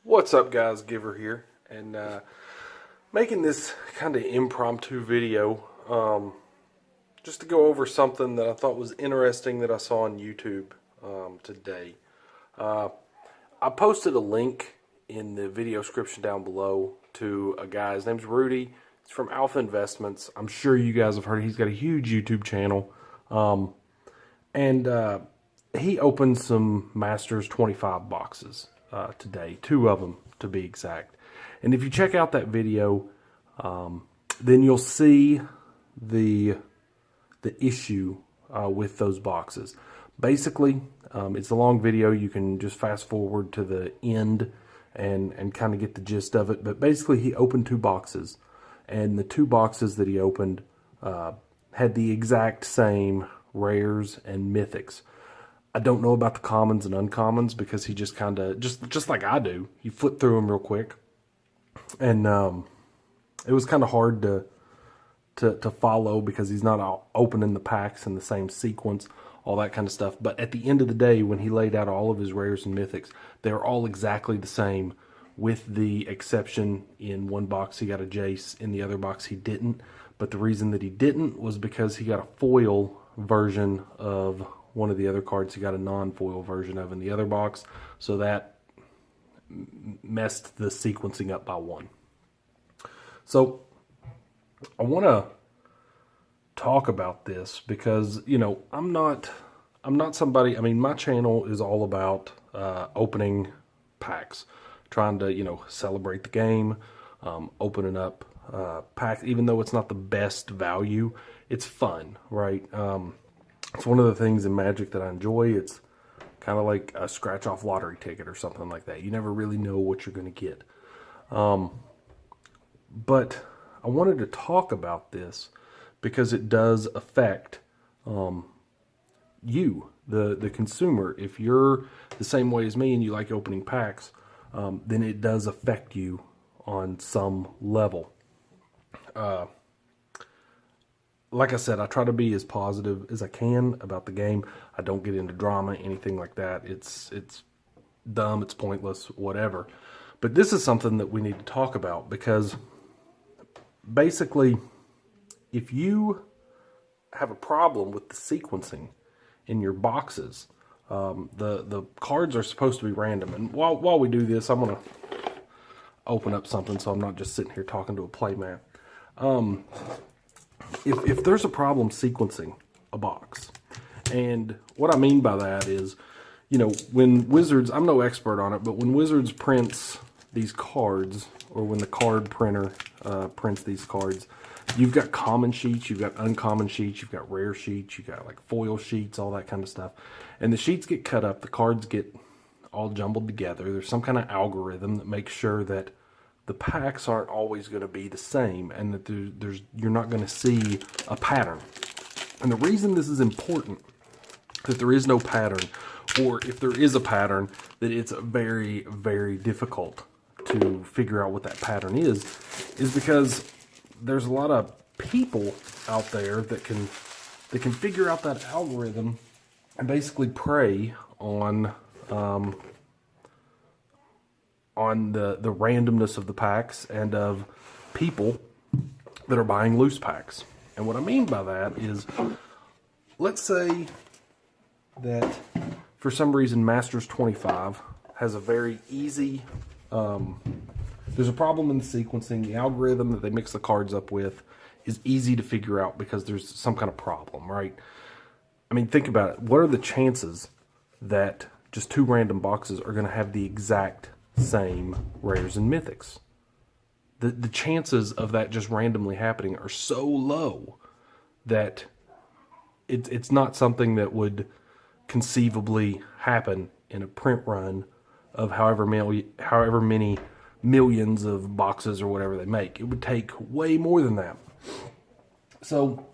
What's up, guys? Giver here, and making this kind of impromptu video just to go over something that I thought was interesting that I saw on YouTube today. I posted a link in the video description down below to a guy. His name's Rudy. He's from Alpha Investments. I'm sure you guys have heard. He's got a huge YouTube channel, and he opened some Masters 25 boxes today, 2 of them to be exact. And if you check out that video, then you'll see the issue with those boxes. Basically, it's a long video. You can just fast forward to the end and kind of get the gist of it. But basically, he opened 2 boxes, and the 2 boxes that he opened had the exact same rares and mythics. I don't know about the commons and uncommons because he just kind of, just like I do, he flipped through them real quick. And it was kind of hard to follow because he's not opening the packs in the same sequence, all that kind of stuff. But at the end of the day, when he laid out all of his rares and mythics, they were all exactly the same, with the exception in one box he got a Jace, in the other box he didn't. But the reason that he didn't was because he got a foil version of one of the other cards he got a non-foil version of in the other box, so that messed the sequencing up by 1. So I want to talk about this because, you know, I'm not somebody, I mean, my channel is all about opening packs, trying to, you know, celebrate the game, opening up packs, even though it's not the best value, it's fun, right? It's one of the things in Magic that I enjoy. It's kind of like a scratch-off lottery ticket or something like that. You never really know what you're going to get. But I wanted to talk about this because it does affect you, the consumer. If you're the same way as me and you like opening packs, then it does affect you on some level. Like I said, I try to be as positive as I can about the game. I don't get into drama, anything like that. It's dumb, it's pointless, whatever. But this is something that we need to talk about because basically, if you have a problem with the sequencing in your boxes, the cards are supposed to be random. And while we do this, I'm going to open up something so I'm not just sitting here talking to a playmat. If there's a problem sequencing a box, and what I mean by that is, you know, when Wizards, I'm no expert on it, but when Wizards prints these cards, or when the card printer prints these cards, you've got common sheets, you've got uncommon sheets, you've got rare sheets, you've got like foil sheets, all that kind of stuff. And the sheets get cut up, the cards get all jumbled together. There's some kind of algorithm that makes sure that the packs aren't always going to be the same, and that you're not going to see a pattern. And the reason this is important, that there is no pattern, or if there is a pattern, that it's very, very difficult to figure out what that pattern is because there's a lot of people out there that can figure out that algorithm and basically prey on the randomness of the packs and of people that are buying loose packs. And what I mean by that is, let's say that for some reason Masters 25 has a very easy, there's a problem in the sequencing. The algorithm that they mix the cards up with is easy to figure out because there's some kind of problem, right? I mean, think about it. What are the chances that just 2 random boxes are going to have the exact same rares and mythics? The chances of that just randomly happening are so low that it's not something that would conceivably happen in a print run of however many millions of boxes or whatever they make. It would take way more than that. So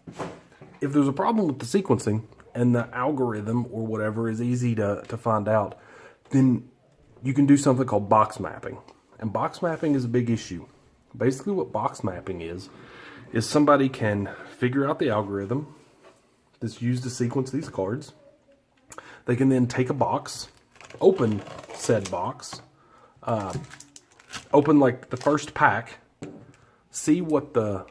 if there's a problem with the sequencing and the algorithm or whatever is easy to find out, then you can do something called box mapping. And box mapping is a big issue. Basically what box mapping is somebody can figure out the algorithm that's used to sequence these cards. They can then take a box, open said box, open like the first pack, see what the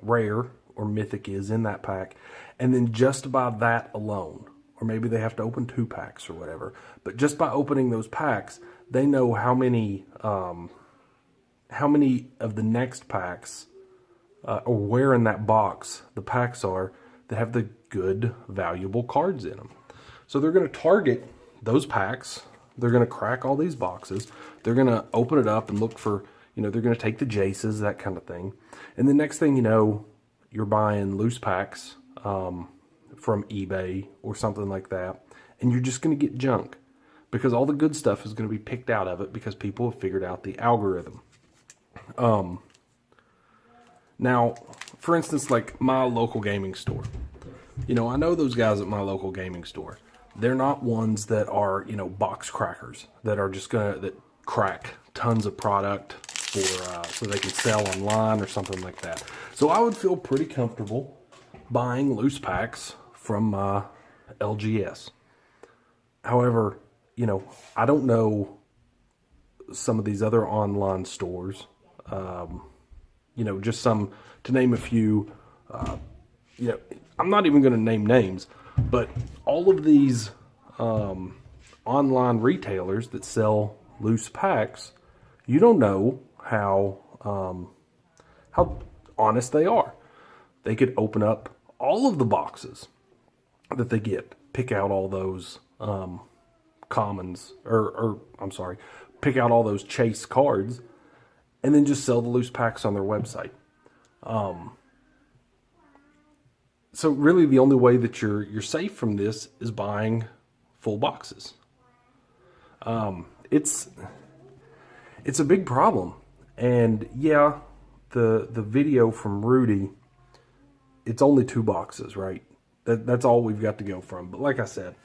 rare or mythic is in that pack, and then just by that alone, or maybe they have to open 2 packs or whatever, but just by opening those packs, they know how many of the next packs or where in that box the packs are that have the good, valuable cards in them. So they're going to target those packs. They're going to crack all these boxes. They're going to open it up and look for, they're going to take the Jaces, that kind of thing. And the next thing you know, you're buying loose packs from eBay or something like that. And you're just going to get junk because all the good stuff is going to be picked out of it because people have figured out the algorithm. Now, for instance, like my local gaming store. I know those guys at my local gaming store. They're not ones that are, box crackers that are just that crack tons of product for so they can sell online or something like that. So I would feel pretty comfortable buying loose packs from LGS. However, I don't know some of these other online stores. Just some, to name a few, I'm not even going to name names, but all of these online retailers that sell loose packs, you don't know how honest they are. They could open up all of the boxes that they get, pick out all those commons, pick out all those chase cards, and then just sell the loose packs on their website. So really the only way that you're safe from this is buying full boxes. It's a big problem. And yeah, the video from Rudy, it's only 2 boxes, right? That's all we've got to go from. But like I said,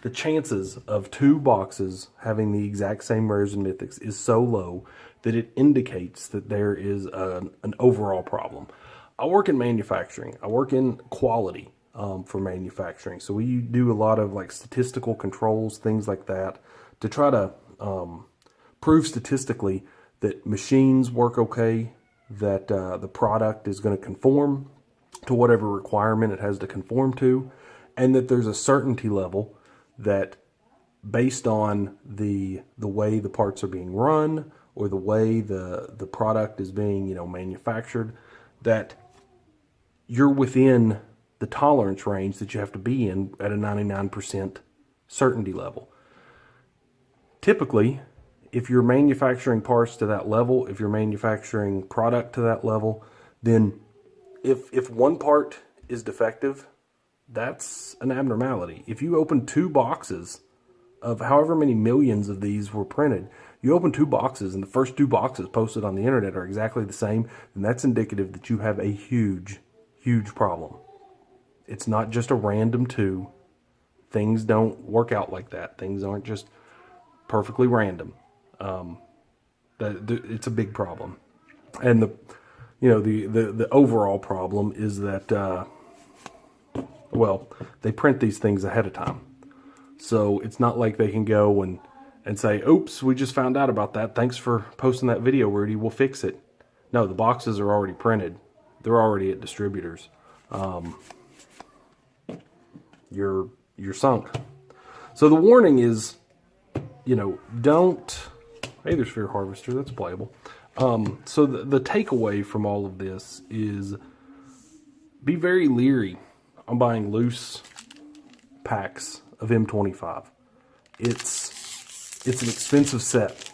the chances of 2 boxes having the exact same rares and mythics is so low that it indicates that there is an overall problem. I work in manufacturing. I work in quality for manufacturing. So we do a lot of like statistical controls, things like that, to try to prove statistically that machines work okay, that the product is going to conform to whatever requirement it has to conform to, and that there's a certainty level that based on the way the parts are being run or the way the product is being manufactured, that you're within the tolerance range that you have to be in at a 99% certainty level. Typically, if you're manufacturing parts to that level, if you're manufacturing product to that level, then if one part is defective, that's an abnormality. If you open 2 boxes of however many millions of these were printed, you open 2 boxes and the first 2 boxes posted on the internet are exactly the same, then that's indicative that you have a huge, huge problem. It's not just a random 2. Things don't work out like that. Things aren't just perfectly random. It's a big problem. And the overall problem is that they print these things ahead of time. So it's not like they can go and say, oops, we just found out about that. Thanks for posting that video, Rudy. We'll fix it. No, the boxes are already printed. They're already at distributors. You're sunk. So the warning is, don't... Hey, there's Fear Harvester. That's playable. So the takeaway from all of this is be very leery on buying loose packs of M25. It's an expensive set,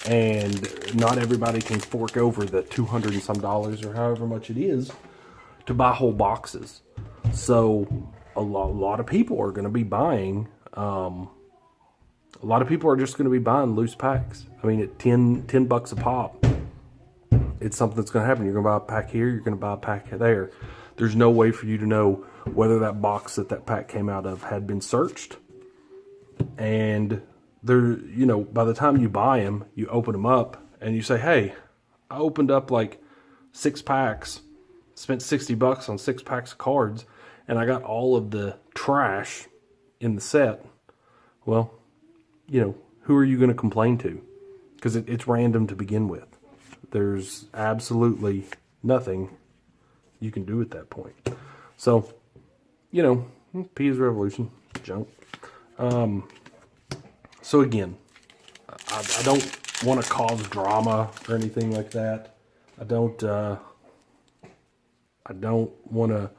and not everybody can fork over the $200 and some or however much it is to buy whole boxes. So a lot of people are going to be buying. A lot of people are just going to be buying loose packs. I mean, at $10 a pop, it's something that's going to happen. You're going to buy a pack here. You're going to buy a pack there. There's no way for you to know whether that box that pack came out of had been searched. And there, by the time you buy them, you open them up and you say, hey, I opened up like 6 packs, spent $60 on 6 packs of cards, and I got all of the trash in the set. Well, who are you going to complain to? because it's random to begin with. There's absolutely nothing you can do at that point. So, you know, P's Revolution, junk. So again, I don't want to cause drama or anything like that. I don't want to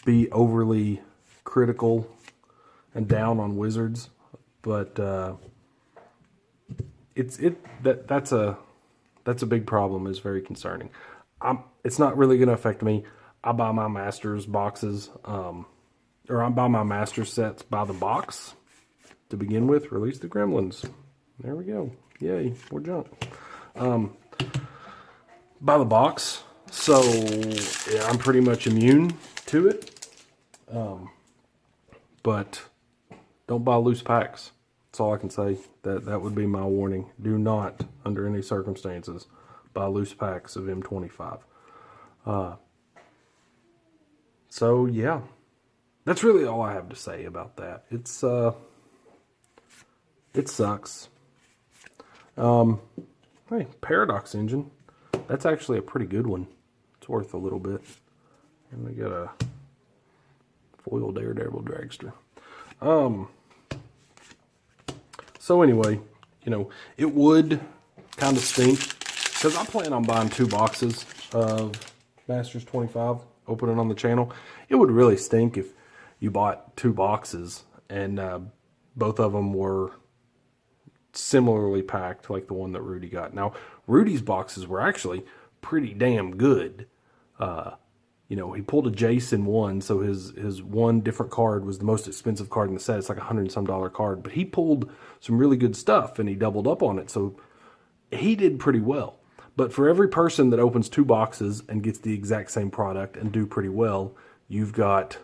be overly critical and down on Wizards, but that's a big problem. Is very concerning. It's not really going to affect me. I buy my Masters boxes, or I buy my Masters sets by the box to begin with. Release the Gremlins. There we go. Yay, we're junk. By the box, so yeah, I'm pretty much immune to it. But don't buy loose packs. That's all I can say. That would be my warning. Do not, under any circumstances, buy loose packs of M25. So yeah, that's really all I have to say about that. It sucks. Hey, Paradox Engine. That's actually a pretty good one. It's worth a little bit. And we got a foil Daredevil Dragster. So anyway, you know, it would kind of stink, because I plan on buying 2 boxes of Masters 25, opening on the channel. It would really stink if you bought 2 boxes and both of them were similarly packed like the one that Rudy got. Now, Rudy's boxes were actually pretty damn good. You know, he pulled a Jace in one, so his one different card was the most expensive card in the set. It's like $100 and some card, but he pulled some really good stuff and he doubled up on it, so he did pretty well. But for every person that opens 2 boxes and gets the exact same product and do pretty well, you've got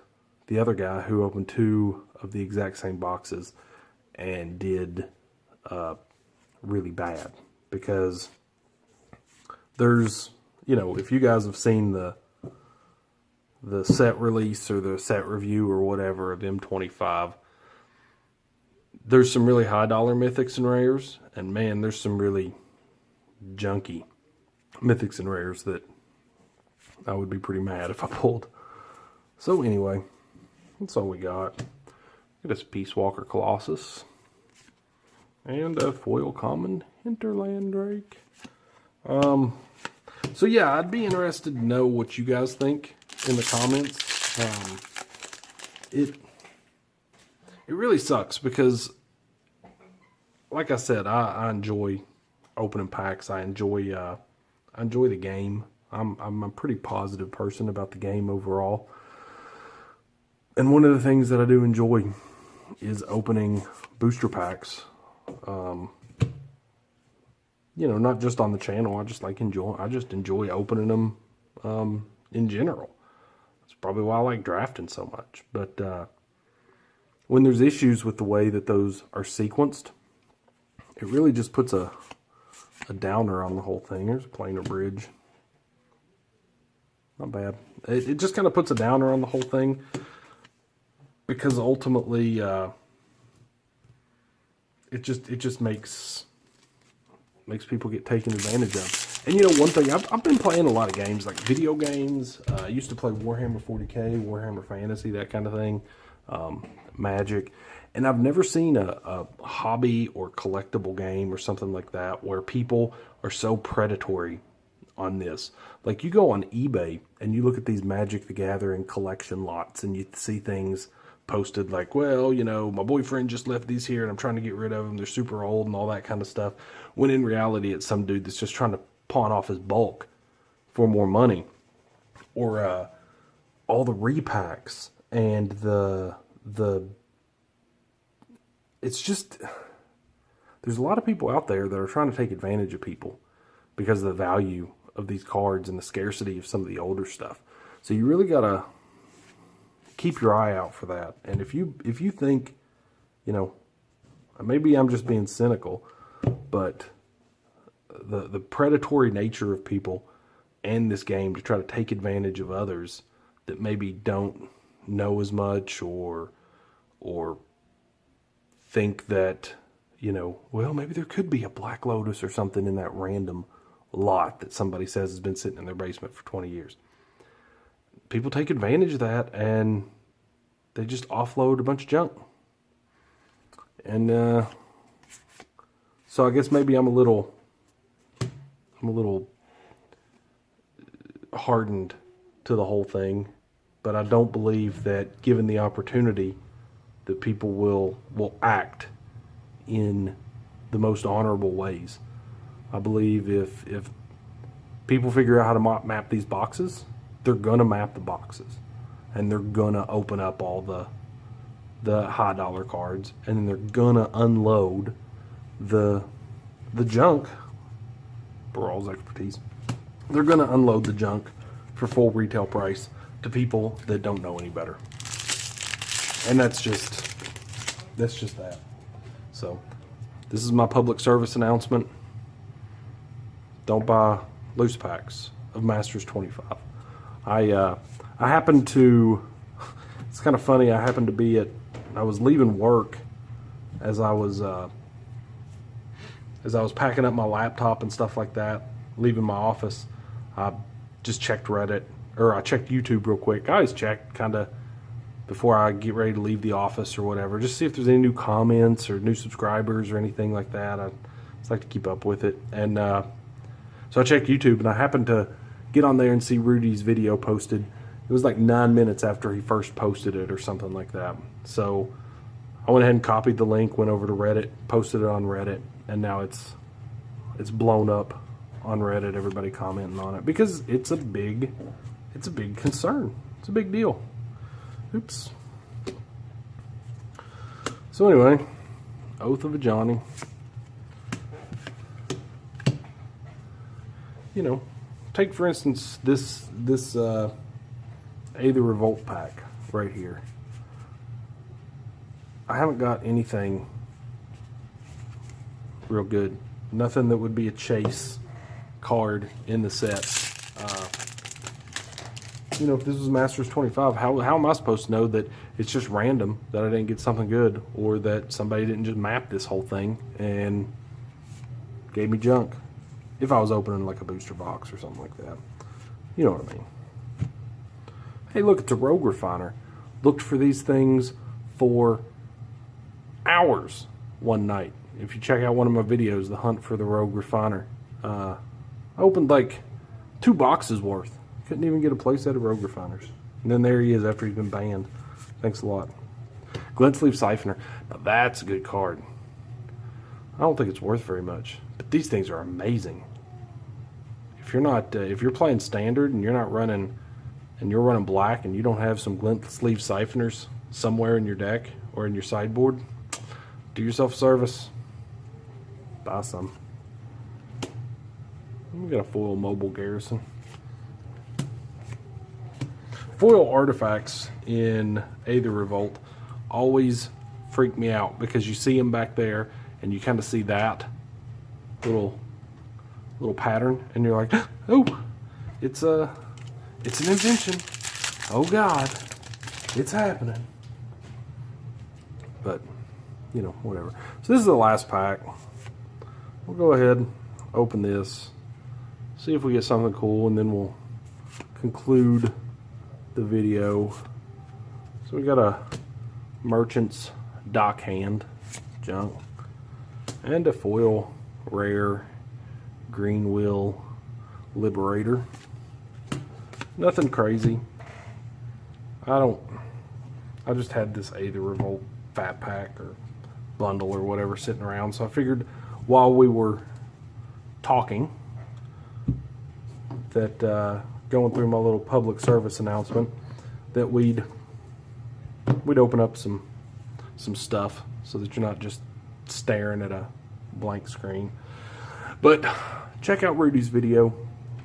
the other guy who opened 2 of the exact same boxes and did really bad. Because there's, you know, if you guys have seen the set release or the set review or whatever of M25, there's some really high dollar mythics and rares, and man, there's some really junky mythics and rares that I would be pretty mad if I pulled. So anyway, that's all we got. Get us Peace Walker Colossus and a foil common Hinterland Drake. So yeah, I'd be interested to know what you guys think in the comments. It really sucks because, like I said, I enjoy opening packs. I enjoy the game. I'm a pretty positive person about the game overall. And one of the things that I do enjoy is opening booster packs. You know, not just on the channel. I just enjoy opening them in general. That's probably why I like drafting so much. But when there's issues with the way that those are sequenced, it really just puts a downer on the whole thing. There's a planar bridge. Not bad. It just kind of puts a downer on the whole thing, because ultimately it just makes people get taken advantage of. And you know, one thing, I've been playing a lot of games, like video games. I used to play Warhammer 40K, Warhammer Fantasy, that kind of thing, Magic. And I've never seen a hobby or collectible game or something like that where people are so predatory on this. Like, you go on eBay and you look at these Magic the Gathering collection lots and you see things posted like, well, you know, my boyfriend just left these here and I'm trying to get rid of them. They're super old and all that kind of stuff. When in reality, it's some dude that's just trying to pawn off his bulk for more money. Or all the repacks and the it's just, there's a lot of people out there that are trying to take advantage of people because of the value of these cards and the scarcity of some of the older stuff. So you really gotta keep your eye out for that. And if you think, you know, maybe I'm just being cynical, but the predatory nature of people and this game to try to take advantage of others that maybe don't know as much or think that, you know, well, maybe there could be a Black Lotus or something in that random lot that somebody says has been sitting in their basement for 20 years. People take advantage of that and they just offload a bunch of junk. And so I guess maybe I'm a little hardened to the whole thing, but I don't believe that given the opportunity that people will act in the most honorable ways. I believe if people figure out how to map these boxes, they're gonna map the boxes, and they're gonna open up all the high dollar cards, and then they're gonna unload the junk. Baral's expertise. They're gonna unload the junk for full retail price to people that don't know any better, and that's just that. So this is my public service announcement. Don't buy loose packs of Masters 25. I happened to, it's kind of funny, I was leaving work as I was packing up my laptop and stuff like that, leaving my office. I just checked Reddit, or I checked YouTube real quick. I always check kind of before I get ready to leave the office or whatever, just see if there's any new comments or new subscribers or anything like that. I just like to keep up with it. And so I checked YouTube, and I happened to get on there and see Rudy's video posted. It was like 9 minutes after he first posted it or something like that. So I went ahead and copied the link, went over to Reddit, posted it on Reddit, and now it's blown up on Reddit, everybody commenting on it, because it's a big concern. It's a big deal. Oops. So anyway, Oath of a Johnny. You know, take for instance this A the Revolt pack right here. I haven't got anything real good. Nothing that would be a chase card in the set. You know, if this was Masters 25, how am I supposed to know that it's just random, that I didn't get something good, or that somebody didn't just map this whole thing and gave me junk? If I was opening like a booster box or something like that. You know what I mean. Hey, look, it's a Rogue Refiner. Looked for these things for hours one night. If you check out one of my videos, The Hunt for the Rogue Refiner, I opened like 2 boxes worth. Couldn't even get a place at Rogue Refiners. And then there he is after he's been banned. Thanks a lot. Glint Sleeve Siphoner. Now that's a good card. I don't think it's worth very much, but these things are amazing. If you're not, if you're playing standard and you're not running, and you're running black, and you don't have some Glint Sleeve Siphoners somewhere in your deck or in your sideboard, do yourself a service. Buy some. We got a foil Mobile Garrison. Foil artifacts in A the Revolt always freak me out, because you see them back there and you kind of see that little pattern, and you're like, oh, it's an invention. Oh God, it's happening. But you know, whatever. So this is the last pack. We'll go ahead, open this, see if we get something cool, and then we'll conclude the video. So we got a Merchant's Dock Hand junk, and a foil rare Green Will Liberator. Nothing crazy. I just had this A the Revolt fat pack or bundle or whatever sitting around, so I figured while we were talking that going through my little public service announcement, that we'd open up some stuff so that you're not just staring at a blank screen. But check out Rudy's video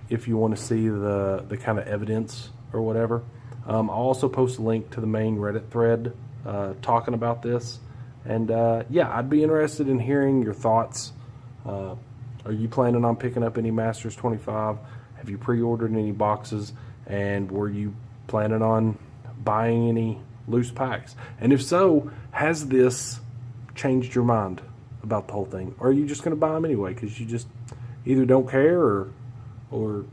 if you want to see the kind of evidence or whatever. I'll also post a link to the main Reddit thread talking about this. And yeah, I'd be interested in hearing your thoughts. Are you planning on picking up any Masters 25? Have you pre-ordered any boxes? And were you planning on buying any loose packs? And if so, has this changed your mind about the whole thing? Or are you just going to buy them anyway because you just either don't care or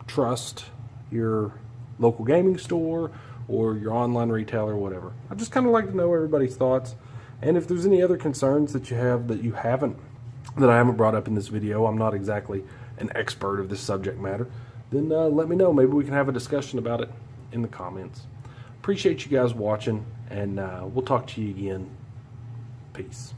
trust your local gaming store or your online retailer or whatever? I just kind of like to know everybody's thoughts. And if there's any other concerns that you have that I haven't brought up in this video, I'm not exactly an expert of this subject matter, then let me know. Maybe we can have a discussion about it in the comments. Appreciate you guys watching, and we'll talk to you again. Peace.